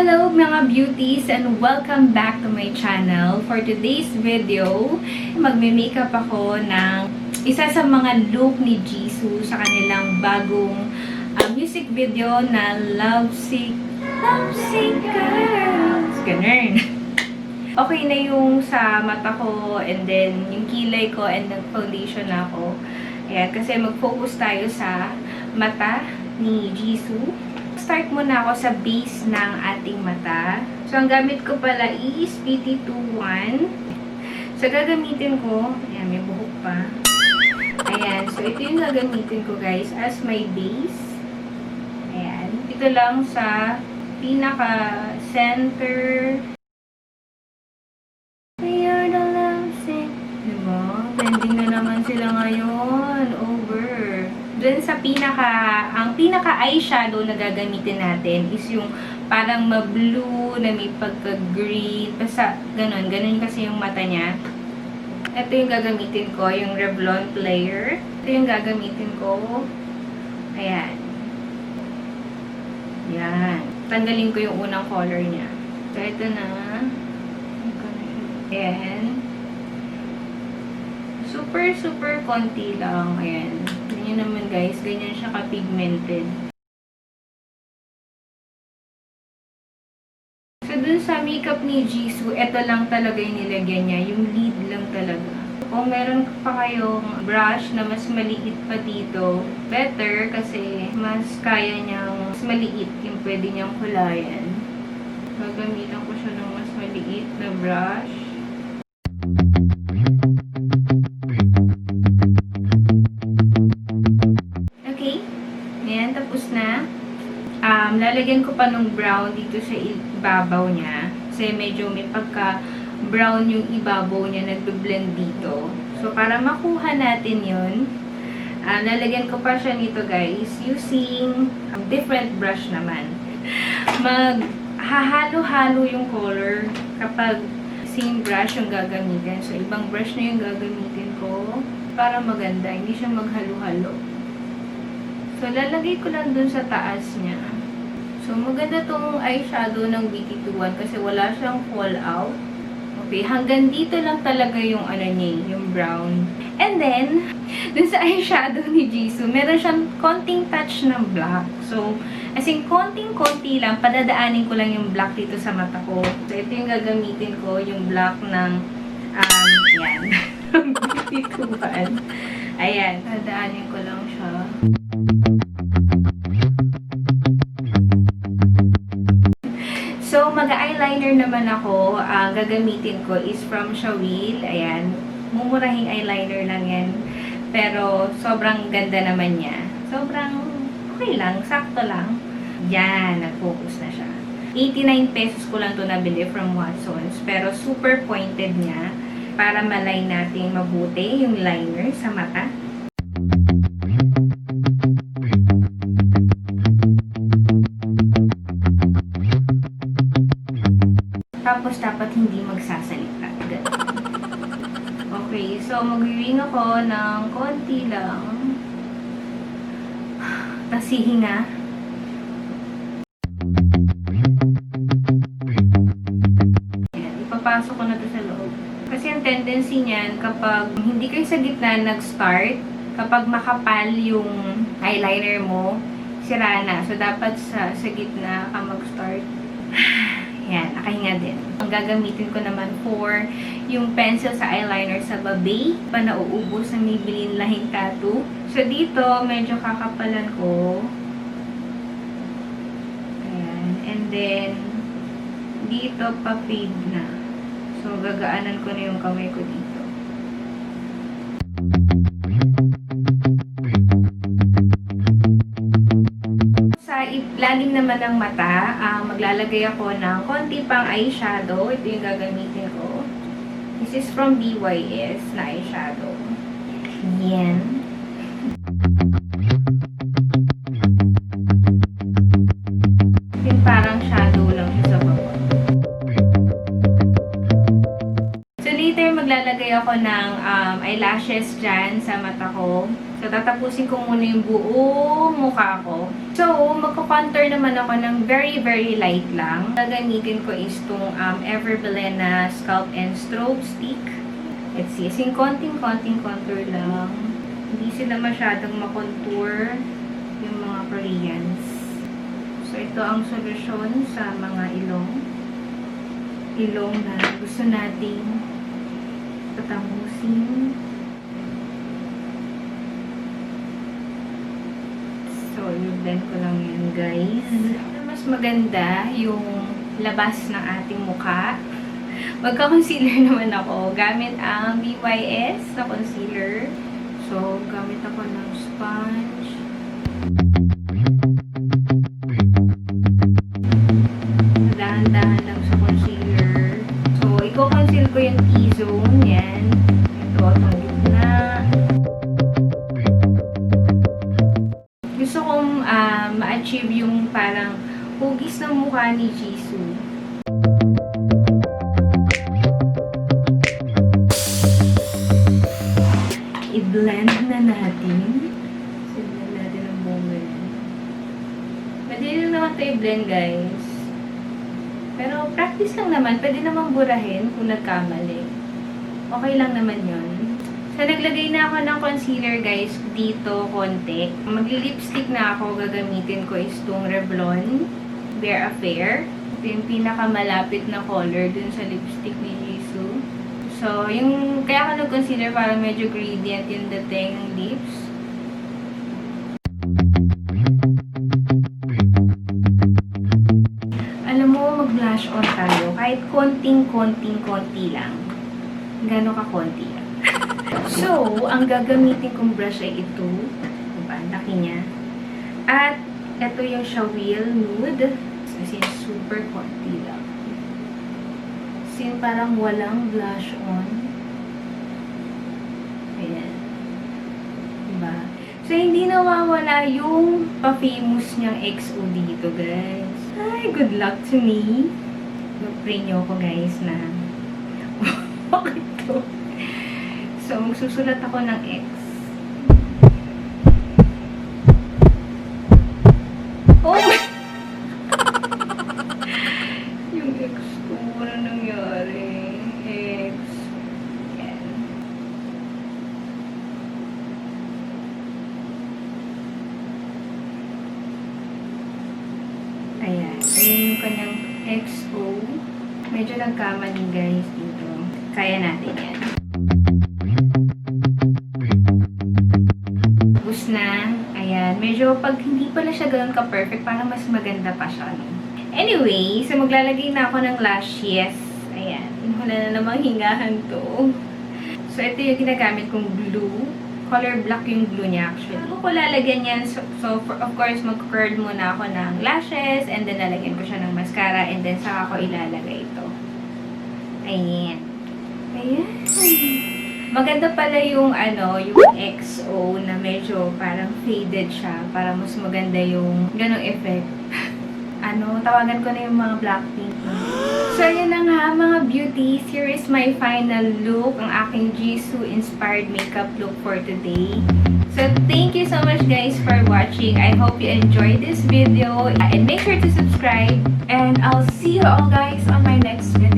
Hello mga beauties and welcome back to my channel. For today's video, magme-makeup ako ng isa sa mga look ni Jisoo sa kanilang bagong music video na Lovesick Girls. Ganun. Okay na yung sa mata ko and then yung kilay ko and nag-foundation na ako. Ayan, kasi mag-focus tayo sa mata ni Jisoo. Start muna ako sa base ng ating mata. So, ang gamit ko pala is PT21. So, gagamitin ko, ayan, may buhok pa. Ayan, so ito yung gagamitin ko guys as my base. Ayan, ito lang sa pinaka-center. We are the lovesick. Diba? Trending na naman sila ngayon. Over. Dun sa ang pinaka eyeshadow na gagamitin natin is yung parang ma-blue na may pagka-green. Basta ganun kasi yung mata niya. Ito yung gagamitin ko, yung Revlon Player. Ito yung gagamitin ko. Ayan. Yan. Tanggalin ko yung unang color niya. So, ito na. Ayan. Super konti lang. Ayan. Ganyan naman guys. Ganyan siya ka-pigmented. So, dun sa makeup ni Jisoo, ito lang talaga yung nilagyan niya. Yung lid lang talaga. Kung meron pa kayong brush na mas maliit pa dito, better kasi mas kaya niyang mas maliit yung pwede niyang kulayan. Gagamitan ko siya ng mas maliit na brush. Lalagyan ko pa ng brown dito sa ibabaw niya. Kasi medyo may pagka-brown yung ibabaw niya, nagbe-blend dito. So, para makuha natin yun, lalagyan ko pa siya nito guys, using different brush naman. Maghahalo-halo yung color kapag same brush yung gagamitin. So, ibang brush na yung gagamitin ko para maganda. Hindi siya maghalo-halo. So, lalagay ko lang dun sa taas niya. So, maganda tong eyeshadow ng BT21 kasi wala siyang fallout. Okay, hanggang dito lang talaga yung ano niya, yung brown. And then, dun sa eyeshadow ni Jisoo, meron siyang konting touch ng black. So, as in, konting-konti lang, padadaanin ko lang yung black dito sa mata ko. So, ito yung gagamitin ko, yung black ng, yan, BT21. Ayan, padadaanin ko lang siya. So, mag-eyeliner naman ako. Gagamitin ko is from Shawil. Ayan. Mumurahing eyeliner lang yan. Pero, sobrang ganda naman niya. Sobrang okay lang. Sakto lang. Yan. Nag-focus na siya. 89 pesos ko lang to nabili from Watsons. Pero, super pointed niya. Para malay natin mabuti yung liner sa mata. Tapos, dapat hindi magsasalita. Okay, so mag-wing ako ng konti lang. Tapos hihinga. Ayan, ipapasok ko na ito sa loob. Kasi ang tendency niyan, kapag hindi kayo sa gitna nag-start, kapag makapal yung eyeliner mo, sira na. So, dapat sa gitna ka mag-start. Yan, nakahinga din. Ang gagamitin ko naman for yung pencil sa eyeliner sa babe, pa nauubos na may bilin lahing tattoo. So, dito, medyo kakapalan ko. Ayan. And then, dito, pa-fade na. So, gagaanan ko na yung kamay ko dito. Lalim naman ng mata, maglalagay ako ng konti pang eyeshadow. Ito yung gagamitin ko. This is from BYS na eyeshadow. Yan. Yung parang shadow lang siya sa baba. So later maglalagay ako ng eyelashes dyan sa mata ko. So, tatapusin ko muna yung buong mukha ko. So, magko-contour naman ako ng very, very light lang. Gagamitin ko is itong Everblend na Scalp and Strobe Stick. Let's see. Kasing konting-konting contour lang. Hindi sila masyadong makontour yung mga Koreans. So, ito ang solusyon sa mga ilong. Ilong na gusto nating patamusin. So, i-blend ko lang yan, guys. Mas maganda yung labas ng ating mukha. Magka-concealer naman ako. Gamit ang BYS na concealer. So, gamit ako ng sponge. Dahan-dahan lang sa concealer. So, i-conceal ko yung T-zone. Yan. Ito, itong gitna. Gusto kong ma-achieve yung parang hugis ng mukha ni Jisoo. I-blend na natin. I-blend natin ang buong ganyan. Madali naman ito i-blend, guys. Pero practice lang naman. Pwede namang burahin kung nagkamali. Okay lang naman yun. So, naglagay na ako ng concealer, guys, dito, konti. Magli-lipstick na ako. Gagamitin ko is itong Revlon Bare Affair. Ito yung pinakamalapit na color dun sa lipstick ni Jisoo. So, yung, kaya ako nag-concealer parang medyo gradient yung dating ng lips. Alam mo, mag-blush on tayo. Kahit konti lang. Gano'n ka konti lang. So, ang gagamitin kong brush ay ito. Diba? Ang laki niya. At, ito yung Shawil Nude. Kasi super konti lang. Kasi parang walang blush on. Ayan. Diba? So, hindi nawawala yung pa-famous niyang XO dito, guys. Ay, good luck to me. Mag-pray niyo ako, guys, na okay to. So, magsusulat ako ng X. Oh my! Yung X ko, ano nangyari? X. Yan. Ayan. Ayan yung kanyang XO. Medyo nagkamali, guys, dito. Kaya natin yan. Na. Ayan. Medyo pag hindi pala siya ganun ka-perfect, parang mas maganda pa siya. No? Anyway, so maglalagay na ako ng lashes. Ayan. Wala na namang hingahan to. So, ito yung ginagamit kong glue. Color black yung glue niya actually. Ako ko lalagyan yan. So of course, mag-curl muna ako ng lashes and then lalagyan ko siya ng mascara and then saka ko ilalagay ito. Ayan. Ayan. Maganda pala yung yung XO na medyo parang faded siya para mas maganda yung ganong effect. Tawagan ko na yung mga BLACKPINK. So, yun na nga mga beauties. Here is my final look. Ang aking Jisoo inspired makeup look for today. So, thank you so much guys for watching. I hope you enjoyed this video. And make sure to subscribe. And I'll see you all guys on my next video.